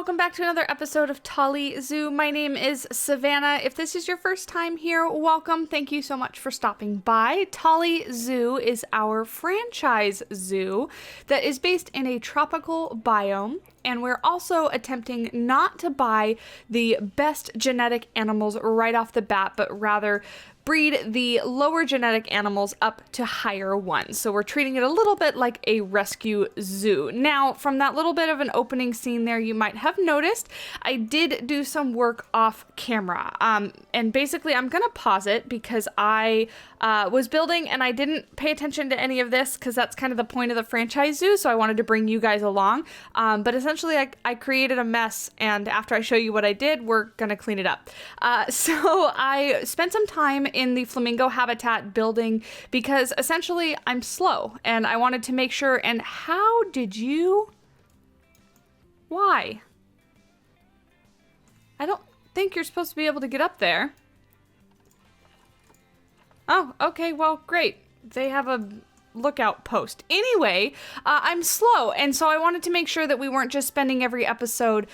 welcome back to another episode of Tolly Zoo. My name is Savannah. If this is your first time here, welcome. Thank you so much for stopping by. Tolly Zoo is our franchise zoo that is based in a tropical biome, and we're also attempting not to buy the best genetic animals right off the bat, but rather breed the lower genetic animals up to higher ones. So we're treating it a little bit like a rescue zoo. Now, from that little bit of an opening scene there, you might have noticed I did do some work off camera. And basically I'm gonna pause it because I was building and I didn't pay attention to any of this because that's kind of the point of the franchise zoo. So I wanted to bring you guys along. But essentially I created a mess, and after I show you what I did, we're gonna clean it up. So I spent some time in the flamingo habitat building because essentially I'm slow and I wanted to make sure. And how did you? Why? I don't think you're supposed to be able to get up there. Oh, okay, well, great. They have a lookout post. Anyway, I'm slow, and so I wanted to make sure that we weren't just spending every episode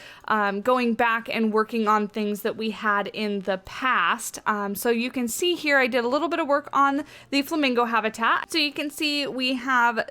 going back and working on things that we had in the past. So you can see here I did a little bit of work on the flamingo habitat. So you can see we have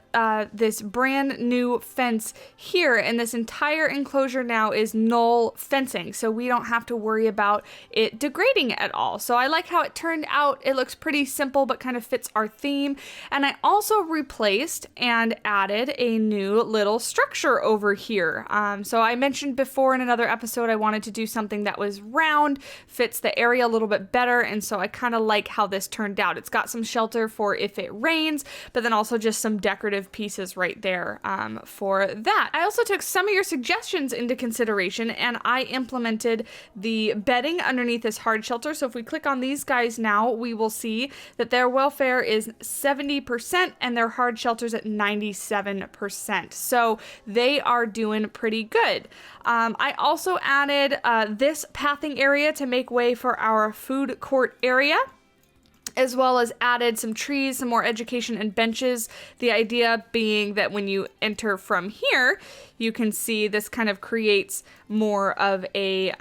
this brand new fence here, and this entire enclosure now is null fencing, so we don't have to worry about it degrading at all. So I like how it turned out. It looks pretty simple but kind of fits our theme. And I also replaced and added a new little structure over here. So I mentioned before in another episode I wanted to do something that was round, fits the area a little bit better, and so I kind of like how this turned out. It's got some shelter for if it rains, but then also just some decorative pieces right there for that. I also took some of your suggestions into consideration, and I implemented the bedding underneath this hard shelter. So if we click on these guys now, we will see that their welfare is 70% and their hard shelters at 97%. So they are doing pretty good. I also added this pathing area to make way for our food court area, as well as added some trees, some more education and benches. The idea being that when you enter from here, you can see this kind of creates more of a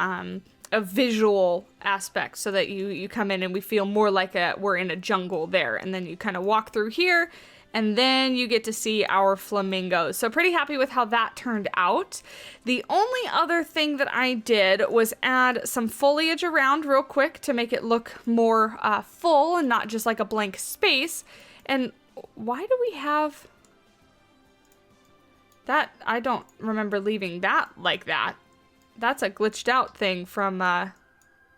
visual aspect, so that you come in and we feel more like we're in a jungle there. And then you kind of walk through here, and then you get to see our flamingos. So pretty happy with how that turned out. The only other thing that I did was add some foliage around real quick to make it look more full and not just like a blank space. And why do we have that? I don't remember leaving that like that. That's a glitched out thing from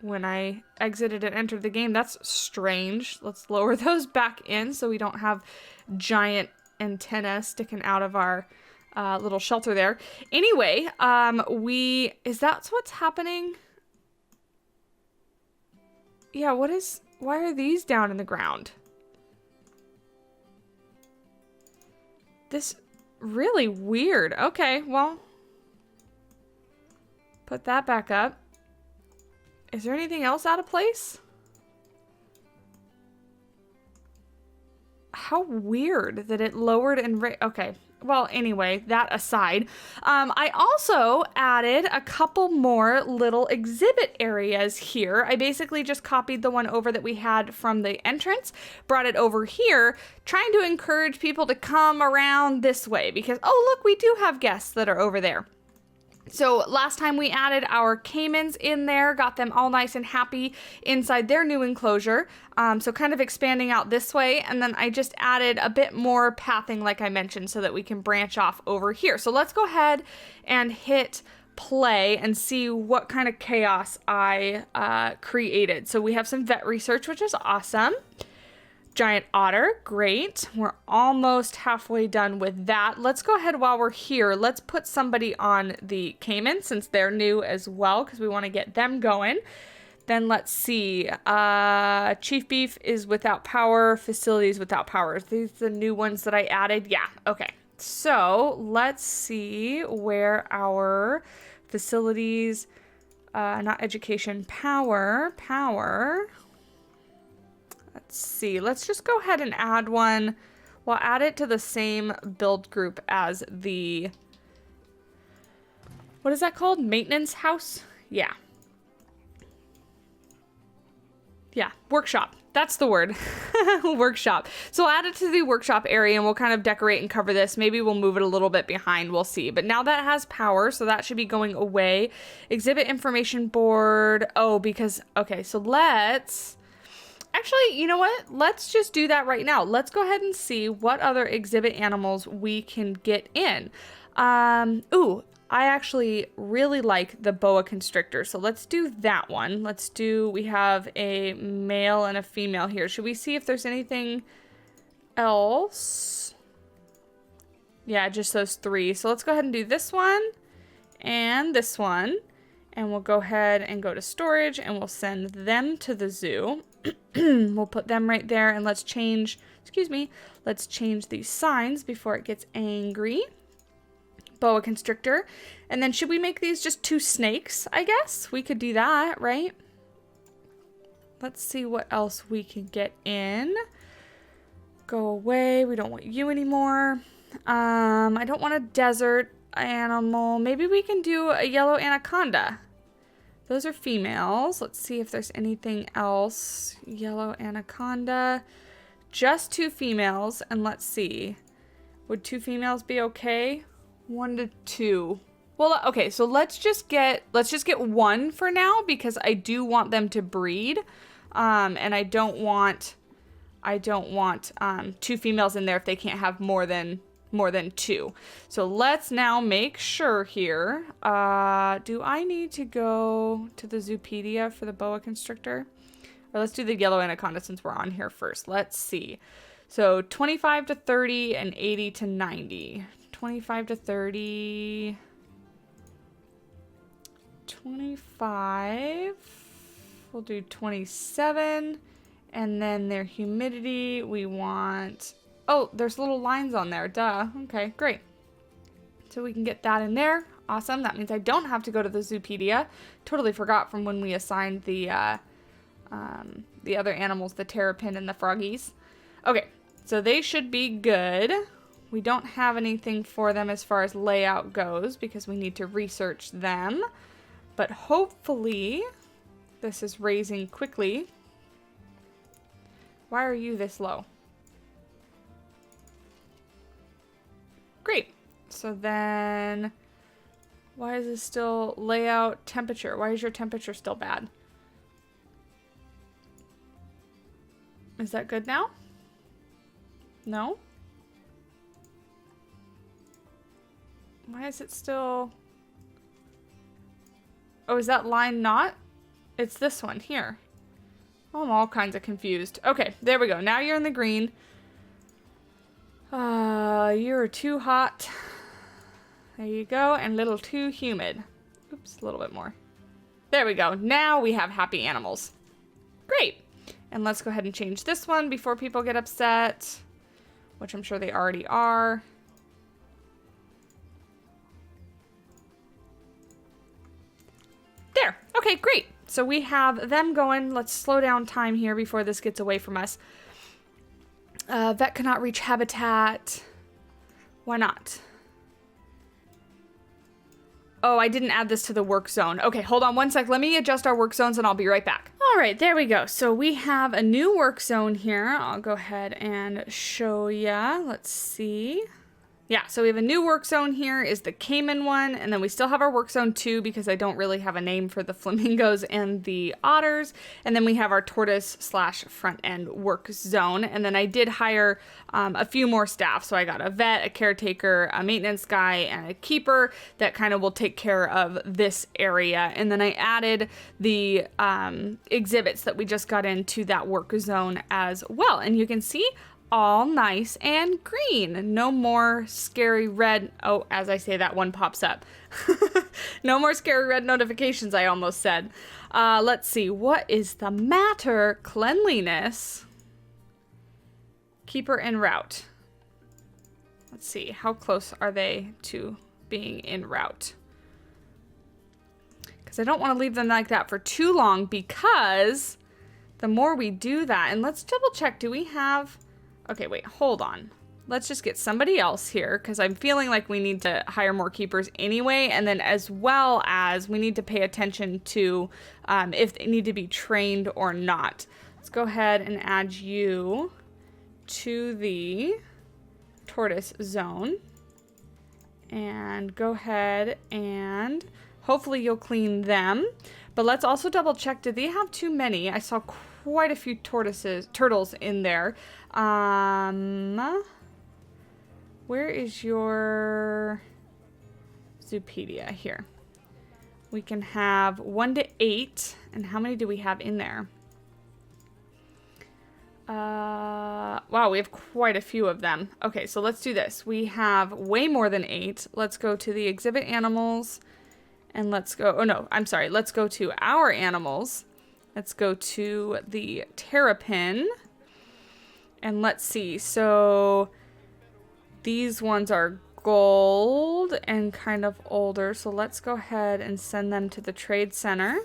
when I exited and entered the game. That's strange. Let's lower those back in so we don't have giant antenna sticking out of our little shelter there. Anyway, is that what's happening? Yeah, why are these down in the ground? This really weird. Okay, well, put that back up. Is there anything else out of place? How weird that it lowered and okay. Well, anyway, that aside, I also added a couple more little exhibit areas here. I basically just copied the one over that we had from the entrance, brought it over here, trying to encourage people to come around this way because, oh, look, we do have guests that are over there. So last time we added our Caymans in there, got them all nice and happy inside their new enclosure. So kind of expanding out this way. And then I just added a bit more pathing, like I mentioned, so that we can branch off over here. So let's go ahead and hit play and see what kind of chaos I created. So we have some vet research, which is awesome. Giant otter, great. We're almost halfway done with that. Let's go ahead while we're here. Let's put somebody on the Cayman since they're new as well, because we want to get them going. Then let's see. Chief Beef is without power. Facilities without power. Are these the new ones that I added? Yeah, okay. So let's see where our facilities, not education, power. Let's see, let's just go ahead and add one. We'll add it to the same build group as the What is that called? Maintenance house? Yeah. Yeah, workshop. That's the word. Workshop. So I'll add it to the workshop area and we'll kind of decorate and cover this. Maybe we'll move it a little bit behind. We'll see. But now that has power, so that should be going away. Exhibit information board. Oh, because, okay, so let's... Actually, you know what? Let's just do that right now. Let's go ahead and see what other exhibit animals we can get in. Ooh, I actually really like the boa constrictor. So let's do that one. We have a male and a female here. Should we see if there's anything else? Yeah, just those three. So let's go ahead and do this one and this one. And we'll go ahead and go to storage and we'll send them to the zoo. We'll put them right there and let's change these signs before it gets angry. Boa constrictor. And then should we make these just 2 snakes, I guess? We could do that, right? Let's see what else we can get in. Go away. We don't want you anymore. I don't want a desert animal. Maybe we can do a yellow anaconda. Those are females. Let's see if there's anything else. Yellow anaconda. Just 2 females. And let's see. Would 2 females be okay? 1 to 2. Well, okay, so let's just get 1 for now because I do want them to breed. And I don't want 2 females in there if they can't have more than 2. So let's now make sure here. Do I need to go to the Zoopedia for the boa constrictor? Or let's do the yellow anaconda since we're on here first. Let's see. So 25 to 30 and 80 to 90. 25 to 30. 25. We'll do 27. And then their humidity, we want... Oh, there's little lines on there. Duh. Okay, great. So we can get that in there. Awesome. That means I don't have to go to the Zoopedia. Totally forgot from when we assigned the other animals, the terrapin and the froggies. Okay, so they should be good. We don't have anything for them as far as layout goes because we need to research them. But hopefully this is raising quickly. Why are you this low? Great. So then, why is this still layout temperature? Why is your temperature still bad? Is that good now? No? Why is it still... Oh, is that line not? It's this one here. Oh, I'm all kinds of confused. Okay, there we go. Now you're in the green. You're too hot. There you go. And a little too humid. Oops, a little bit more. There we go. Now we have happy animals. Great. And let's go ahead and change this one before people get upset, which I'm sure they already are. There. Okay, great. So we have them going. Let's slow down time here before this gets away from us. Vet cannot reach habitat. Why not? Oh, I didn't add this to the work zone. Okay, hold on one sec. Let me adjust our work zones and I'll be right back. All right, there we go. So we have a new work zone here. I'll go ahead and show ya. Let's see. Yeah, so we have a new work zone here is the Cayman one, and then we still have our work zone 2 because I don't really have a name for the flamingos and the otters, and then we have our tortoise / front end work zone, and then I did hire a few more staff, so I got a vet, a caretaker, a maintenance guy, and a keeper that kind of will take care of this area, and then I added the exhibits that we just got into that work zone as well, and you can see all nice and green. No more scary red. Oh, as I say that, one pops up. No more scary red notifications, I almost said. Let's see. What is the matter? Cleanliness. Keeper en route. Let's see. How close are they to being en route? Because I don't want to leave them like that for too long because the more we do that, and let's double check. Do we have... Okay, wait, hold on. let's just get somebody else here because I'm feeling like we need to hire more keepers anyway. And then as well as we need to pay attention to if they need to be trained or not. Let's go ahead and add you to the tortoise zone. And go ahead and hopefully you'll clean them. But let's also double check. Did they have too many? I saw quite a few turtles in there. Where is your Zoopedia? Here. We can have 1 to 8. And how many do we have in there? Wow, we have quite a few of them. Okay, so let's do this. We have way more than 8. Let's go to the exhibit animals. And let's go, oh no, I'm sorry. Let's go to our animals. Let's go to the terrapin. And let's see. So these ones are gold and kind of older. So let's go ahead and send them to the trade center.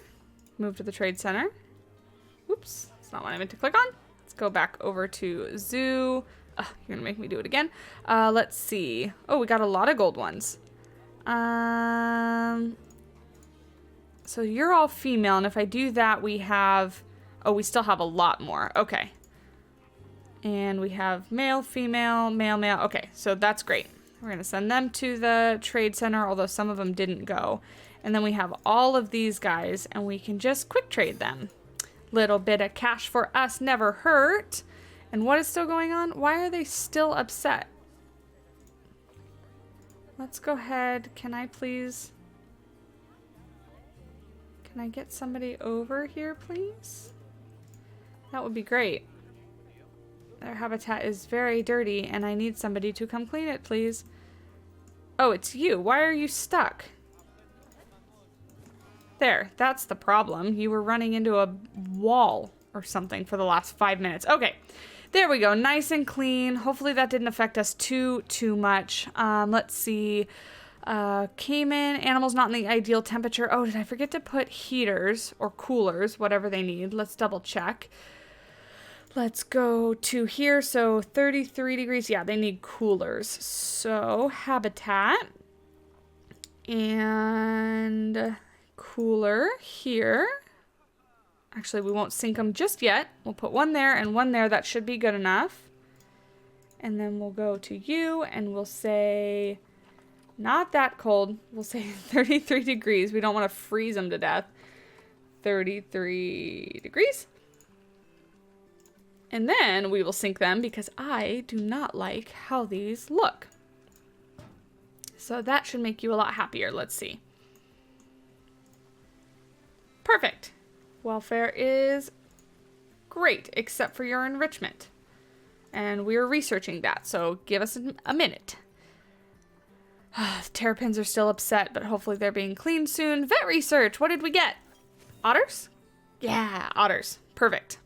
Move to the trade center. Oops, that's not what I meant to click on. Let's go back over to zoo. You're gonna make me do it again. Let's see. Oh, we got a lot of gold ones. So you're all female, and if I do that, we have... Oh, we still have a lot more. Okay. And we have male, female, male, male. Okay, so that's great. We're going to send them to the trade center, although some of them didn't go. And then we have all of these guys, and we can just quick trade them. Little bit of cash for us never hurt. And what is still going on? Why are they still upset? Let's go ahead. Can I please... Can I get somebody over here, please? That would be great. Their habitat is very dirty, and I need somebody to come clean it, please. Oh, it's you. Why are you stuck? There, that's the problem. You were running into a wall or something for the last 5 minutes. Okay, there we go. Nice and clean. Hopefully that didn't affect us too much. Let's see. Cayman, animals not in the ideal temperature. Oh, did I forget to put heaters or coolers, whatever they need? Let's double check. Let's go to here. So 33 degrees. Yeah, they need coolers. So habitat and cooler here. Actually, we won't sync them just yet. We'll put one there and one there. That should be good enough. And then we'll go to you and we'll say... Not that cold. We'll say 33 degrees. We don't want to freeze them to death. 33 degrees. And then we will sync them because I do not like how these look. So that should make you a lot happier. Let's see. Perfect. Welfare is great, except for your enrichment. And we're researching that, so give us a minute. The terrapins are still upset, but hopefully they're being cleaned soon. Vet research, what did we get? Otters? Yeah, otters. Perfect.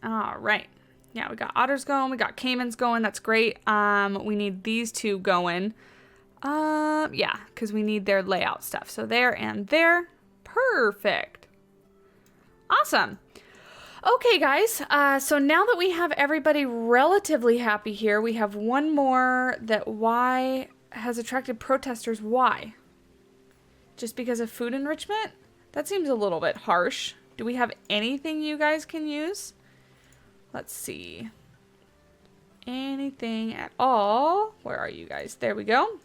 All right. Yeah, we got otters going. We got caimans going. That's great. We need these two going. Yeah, because we need their layout stuff. So there and there. Perfect. Awesome. Okay, guys. So now that we have everybody relatively happy here, we have one more that why... has attracted protesters. Why? Just because of food enrichment? That seems a little bit harsh. Do we have anything you guys can use? Let's see. Anything at all? Where are you guys? There we go.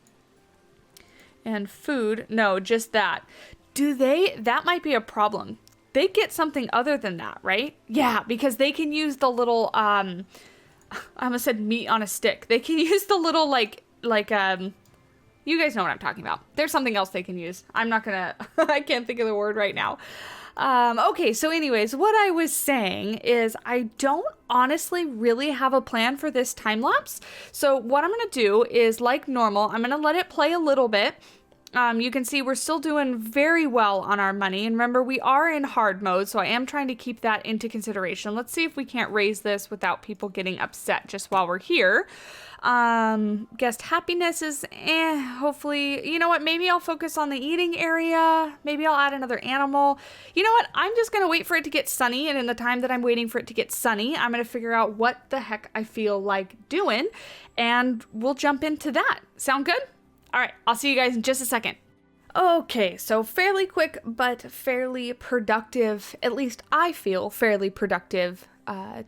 And food. No, just that. Do they? That might be a problem. They get something other than that, right? Yeah, because they can use the little, I almost said meat on a stick. They can use the little, you guys know what I'm talking about. There's something else they can use. I'm not gonna, I can't think of the word right now. Okay, so anyways, what I was saying is I don't honestly really have a plan for this time lapse. So what I'm gonna do is, like normal, I'm gonna let it play a little bit. You can see we're still doing very well on our money. And remember, we are in hard mode, so I am trying to keep that into consideration. Let's see if we can't raise this without people getting upset just while we're here. Guest happiness is hopefully, you know what, maybe I'll focus on the eating area. Maybe I'll add another animal. You know what, I'm just going to wait for it to get sunny. And in the time that I'm waiting for it to get sunny, I'm going to figure out what the heck I feel like doing. And we'll jump into that. Sound good? All right, I'll see you guys in just a second. Okay, so fairly quick, but fairly productive, at least I feel fairly productive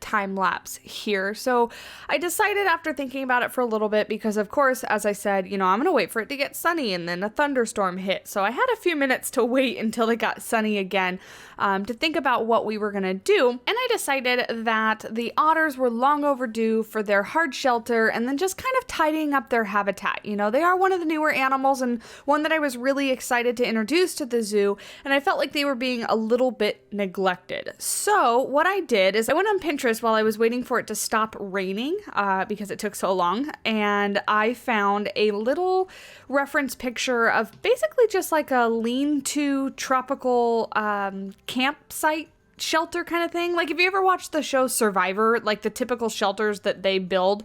time lapse here. So I decided after thinking about it for a little bit, because of course, as I said, you know, I'm going to wait for it to get sunny, and then a thunderstorm hit. So I had a few minutes to wait until it got sunny again to think about what we were going to do. And I decided that the otters were long overdue for their hard shelter and then just kind of tidying up their habitat. You know, they are one of the newer animals and one that I was really excited to introduce to the zoo, and I felt like they were being a little bit neglected. So what I did is I went on Pinterest while I was waiting for it to stop raining because it took so long, and I found a little reference picture of basically just like a lean-to tropical campsite shelter kind of thing. Like if you ever watched the show Survivor, like the typical shelters that they build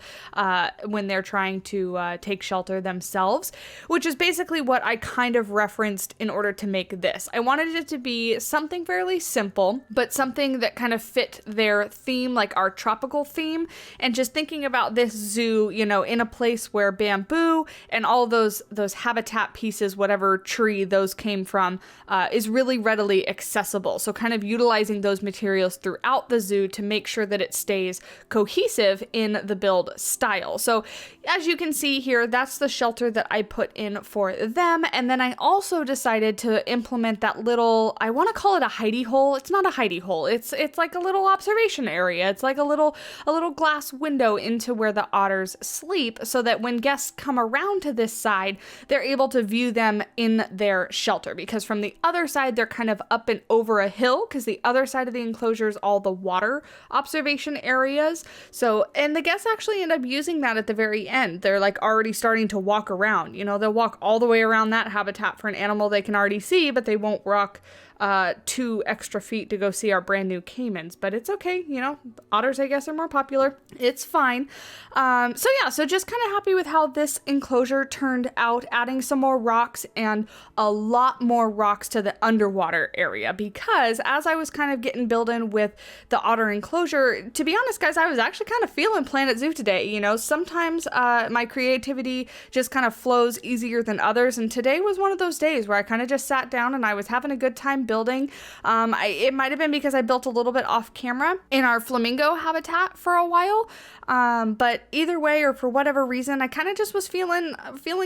when they're trying to take shelter themselves, which is basically what I kind of referenced in order to make this. I wanted it to be something fairly simple, but something that kind of fit their theme, like our tropical theme. And just thinking about this zoo, you know, in a place where bamboo and all those habitat pieces, whatever tree those came from, is really readily accessible. So kind of utilizing those materials throughout the zoo to make sure that it stays cohesive in the build style. So as you can see here, that's the shelter that I put in for them. And then I also decided to implement that little, I want to call it a hidey hole. It's not a hidey hole. It's like a little observation area. It's like a little glass window into where the otters sleep, so that when guests come around to this side, they're able to view them in their shelter, because from the other side, they're kind of up and over a hill, because the other side of the enclosure is all the water observation areas. So, and the guests actually end up using that at the very end. They're like already starting to walk around. You know, they'll walk all the way around that habitat for an animal they can already see, but they won't walk 2 extra feet to go see our brand new Caymans. But it's okay, you know, otters I guess are more popular. It's fine. So just kind of happy with how this enclosure turned out, adding some more rocks and a lot more rocks to the underwater area, because as I was kind of getting building with the otter enclosure, to be honest guys, I was actually kind of feeling Planet Zoo today. You know, sometimes my creativity just kind of flows easier than others, and today was one of those days where I kind of just sat down and I was having a good time building. It might have been because I built a little bit off camera in our flamingo habitat for a while. But either way, or for whatever reason, I kind of just was feeling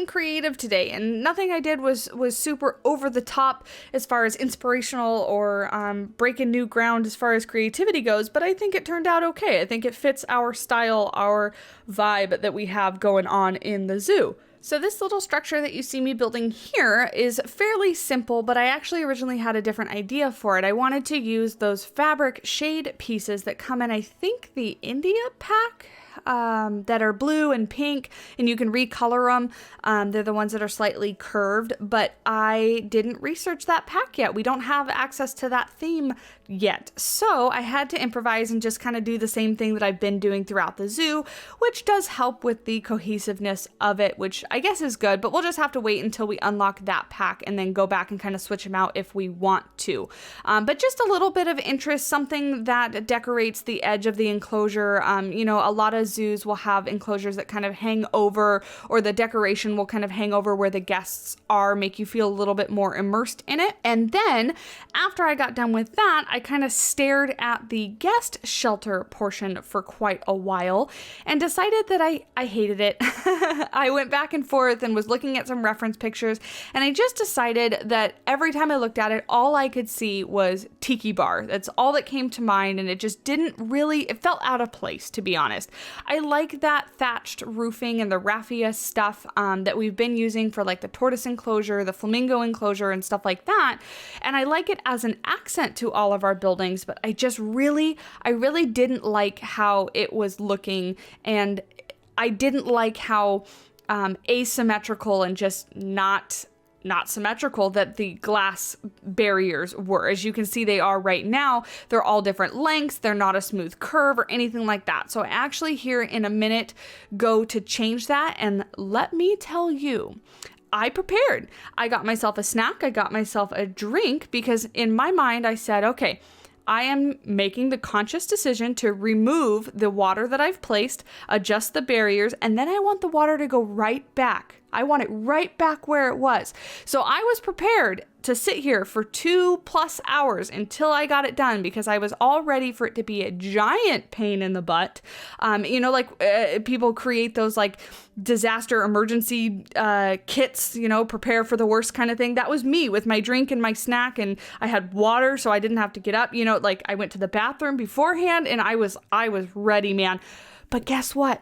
creative today, and nothing I did was super over the top as far as inspirational or breaking new ground as far as creativity goes. But I think it turned out okay. I think it fits our style, our vibe that we have going on in the zoo. So this little structure that you see me building here is fairly simple, but I actually originally had a different idea for it. I wanted to use those fabric shade pieces that come in, I think, the India pack, that are blue and pink, and you can recolor them. They're the ones that are slightly curved, but I didn't research that pack yet. We don't have access to that theme yet. So I had to improvise and just kind of do the same thing that I've been doing throughout the zoo, which does help with the cohesiveness of it, which I guess is good, but we'll just have to wait until we unlock that pack and then go back and kind of switch them out if we want to. But just a little bit of interest, something that decorates the edge of the enclosure. You know, a lot of zoos will have enclosures that kind of hang over, or the decoration will kind of hang over where the guests are, make you feel a little bit more immersed in it. And then after I got done with that, I kind of stared at the guest shelter portion for quite a while and decided that I hated it. I went back and forth and was looking at some reference pictures, and I just decided that every time I looked at it, all I could see was tiki bar. That's all that came to mind, and it just didn't really, it felt out of place, to be honest. I like that thatched roofing and the raffia stuff that we've been using for like the tortoise enclosure, the flamingo enclosure, and stuff like that. And I like it as an accent to all of our buildings, but I really didn't like how it was looking, and I didn't like how asymmetrical and just not not symmetrical that the glass barriers were. As you can see, they are right now. They're all different lengths. They're not a smooth curve or anything like that. So I actually here in a minute go to change that. And let me tell you, I prepared. I got myself a snack. I got myself a drink because in my mind I said, okay, I am making the conscious decision to remove the water that I've placed, adjust the barriers, and then I want the water to go right back. I want it right back where it was. So I was prepared to sit here for 2+ hours until I got it done because I was all ready for it to be a giant pain in the butt. People create those like disaster emergency kits, prepare for the worst kind of thing. That was me with my drink and my snack, and I had water so I didn't have to get up. I went to the bathroom beforehand and I was ready, man. But guess what?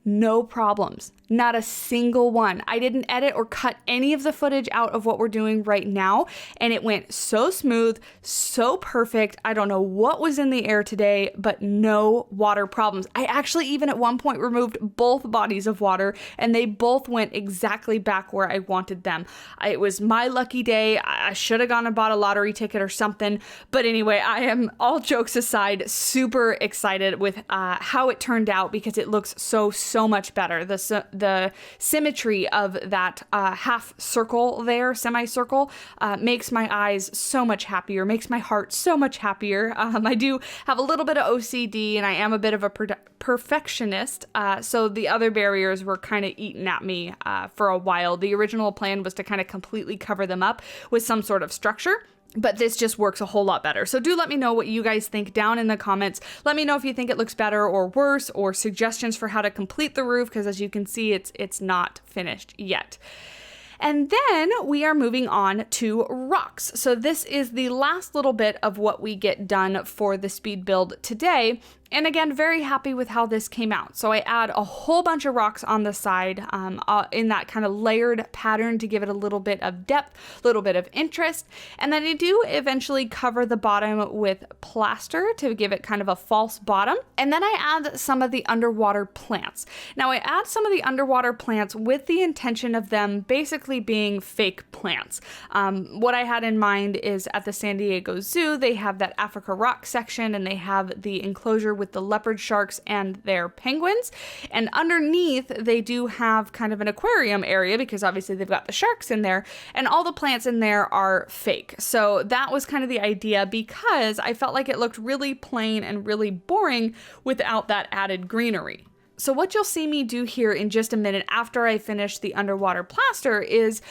No problems. Not a single one. I didn't edit or cut any of the footage out of what we're doing right now. And it went so smooth, so perfect. I don't know what was in the air today, but no water problems. I actually even at one point removed both bodies of water and they both went exactly back where I wanted them. It was my lucky day. I should have gone and bought a lottery ticket or something. But anyway, I am, all jokes aside, super excited with how it turned out because it looks so much better. The symmetry of that half circle there, semicircle, makes my eyes so much happier, makes my heart so much happier. I do have a little bit of OCD and I am a bit of a perfectionist. So the other barriers were kind of eating at me for a while. The original plan was to kind of completely cover them up with some sort of structure. But this just works a whole lot better. So do let me know what you guys think down in the comments. Let me know if you think it looks better or worse, or suggestions for how to complete the roof, because as you can see, it's not finished yet. And then we are moving on to rocks. So this is the last little bit of what we get done for the speed build today. And again, very happy with how this came out. So I add a whole bunch of rocks on the side in that kind of layered pattern to give it a little bit of depth, a little bit of interest. And then I do eventually cover the bottom with plaster to give it kind of a false bottom. And then I add some of the underwater plants. Now I add some of the underwater plants with the intention of them basically being fake plants. What I had in mind is at the San Diego Zoo, they have that Africa rock section and they have the enclosure with the leopard sharks and their penguins. And underneath, they do have kind of an aquarium area because obviously they've got the sharks in there and all the plants in there are fake. So that was kind of the idea because I felt like it looked really plain and really boring without that added greenery. So what you'll see me do here in just a minute after I finish the underwater plaster is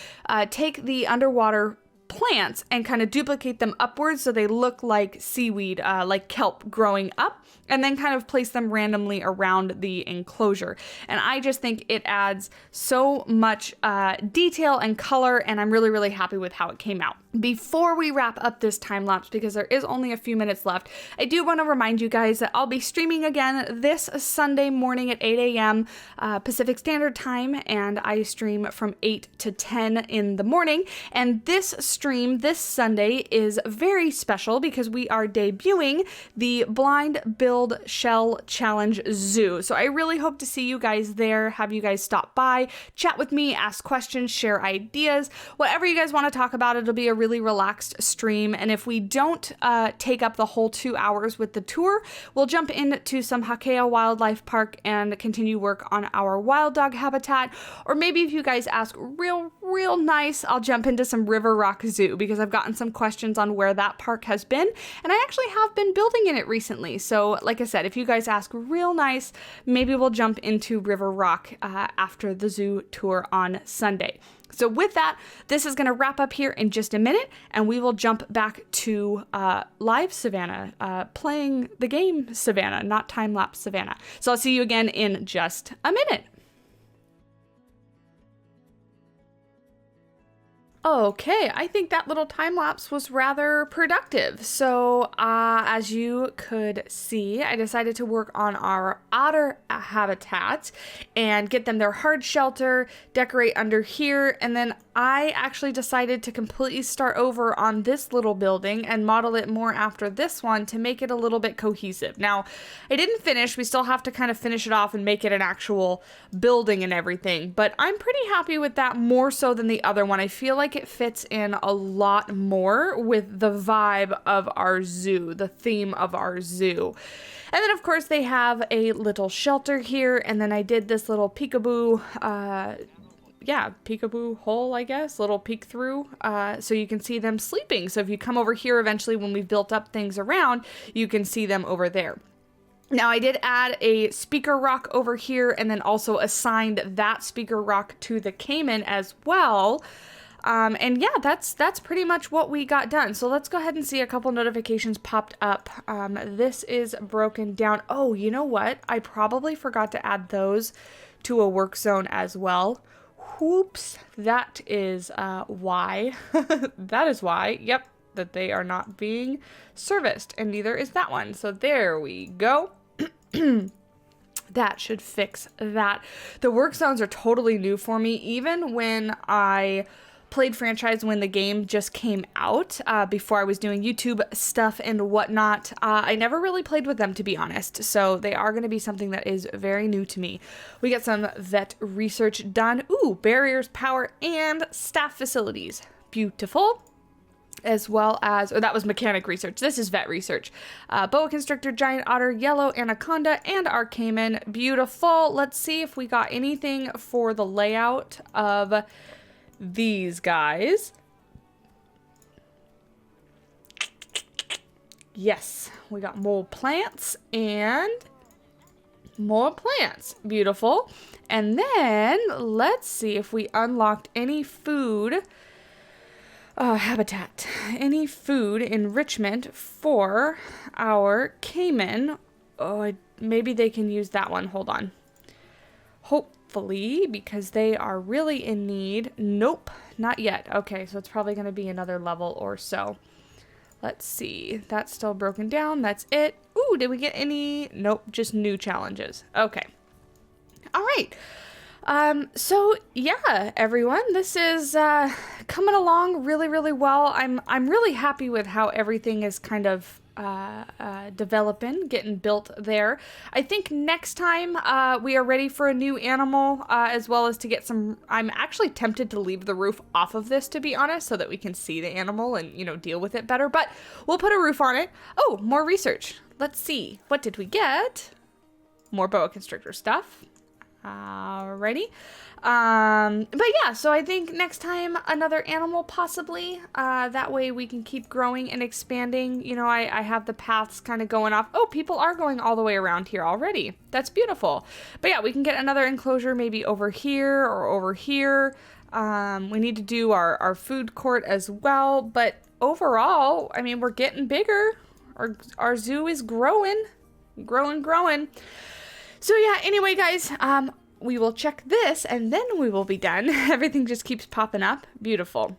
take the underwater plants and kind of duplicate them upwards so they look like seaweed, like kelp growing up, and then kind of place them randomly around the enclosure. And I just think it adds so much detail and color, and I'm really, really happy with how it came out. Before we wrap up this time lapse, because there is only a few minutes left, I do want to remind you guys that I'll be streaming again this Sunday morning at 8 a.m. Pacific Standard Time, and I stream from 8 to 10 in the morning. And this stream this Sunday is very special because we are debuting the Blind Build Shell Challenge Zoo. So I really hope to see you guys there, have you guys stop by, chat with me, ask questions, share ideas, whatever you guys want to talk about. It'll be a really relaxed stream. And if we don't take up the whole 2 hours with the tour, we'll jump into some Hakea Wildlife Park and continue work on our wild dog habitat. Or maybe if you guys ask real nice, I'll jump into some River Rock Zoo because I've gotten some questions on where that park has been. And I actually have been building in it recently. So like I said, if you guys ask real nice, maybe we'll jump into River Rock after the zoo tour on Sunday. So with that, this is going to wrap up here in just a minute, and we will jump back to live Savannah, playing the game Savannah, not time-lapse Savannah. So I'll see you again in just a minute. Okay, I think that little time lapse was rather productive. So, as you could see, I decided to work on our otter habitat and get them their hard shelter, decorate under here, and then I actually decided to completely start over on this little building and model it more after this one to make it a little bit cohesive. Now, I didn't finish. We still have to kind of finish it off and make it an actual building and everything, but I'm pretty happy with that more so than the other one. I feel like it fits in a lot more with the vibe of our zoo, the theme of our zoo. And then, of course, they have a little shelter here, and then I did this little peekaboo, peekaboo hole, I guess, little peek through, so you can see them sleeping. So if you come over here eventually when we've built up things around, you can see them over there. Now, I did add a speaker rock over here and then also assigned that speaker rock to the Cayman as well. And yeah, that's pretty much what we got done. So let's go ahead and see a couple notifications popped up. This is broken down. Oh, you know what? I probably forgot to add those to a work zone as well. Whoops, that is why. That is why. Yep, that they are not being serviced, and neither is that one. So there we go. That should fix that. The work zones are totally new for me. Even when I played franchise when the game just came out, before I was doing YouTube stuff and whatnot, I never really played with them, to be honest. So they are going to be something that is very new to me. We got some vet research done. Ooh, barriers, power, and staff facilities. Beautiful. As well as, that was mechanic research. This is vet research. Boa constrictor, giant otter, yellow anaconda, and our cayman. Beautiful. Let's see if we got anything for the layout of these guys. Yes, we got more plants and more plants. Beautiful. And then let's see if we unlocked any food habitat, any food enrichment for our cayman. Oh, maybe they can use that one. Hold on. Hopefully, because they are really in need. Nope, not yet. Okay, so it's probably going to be another level or so. Let's see. That's still broken down. That's it. Ooh, did we get any? Nope, just new challenges. Okay. All right. So yeah, everyone, this is, coming along really, really well. I'm really happy with how everything is kind of, developing, getting built there. I think next time, we are ready for a new animal, as well as to get some, I'm actually tempted to leave the roof off of this, to be honest, so that we can see the animal and, you know, deal with it better, but we'll put a roof on it. Oh, more research. Let's see. What did we get? More boa constrictor stuff. Alrighty. But yeah, so I think next time another animal possibly, that way we can keep growing and expanding. You know, I have the paths kind of going off. Oh, people are going all the way around here already. That's beautiful. But yeah, we can get another enclosure maybe over here or over here. We need to do our food court as well, but overall, I mean, we're getting bigger. Our zoo is growing. So yeah, anyway, guys, we will check this and then we will be done. Everything just keeps popping up. Beautiful.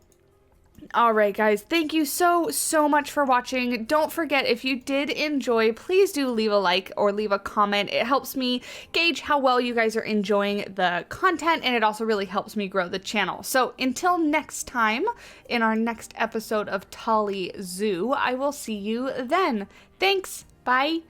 All right, guys, thank you so much for watching. Don't forget, if you did enjoy, please do leave a like or leave a comment. It helps me gauge how well you guys are enjoying the content, and it also really helps me grow the channel. So until next time, in our next episode of Tolly Zoo, I will see you then. Thanks. Bye.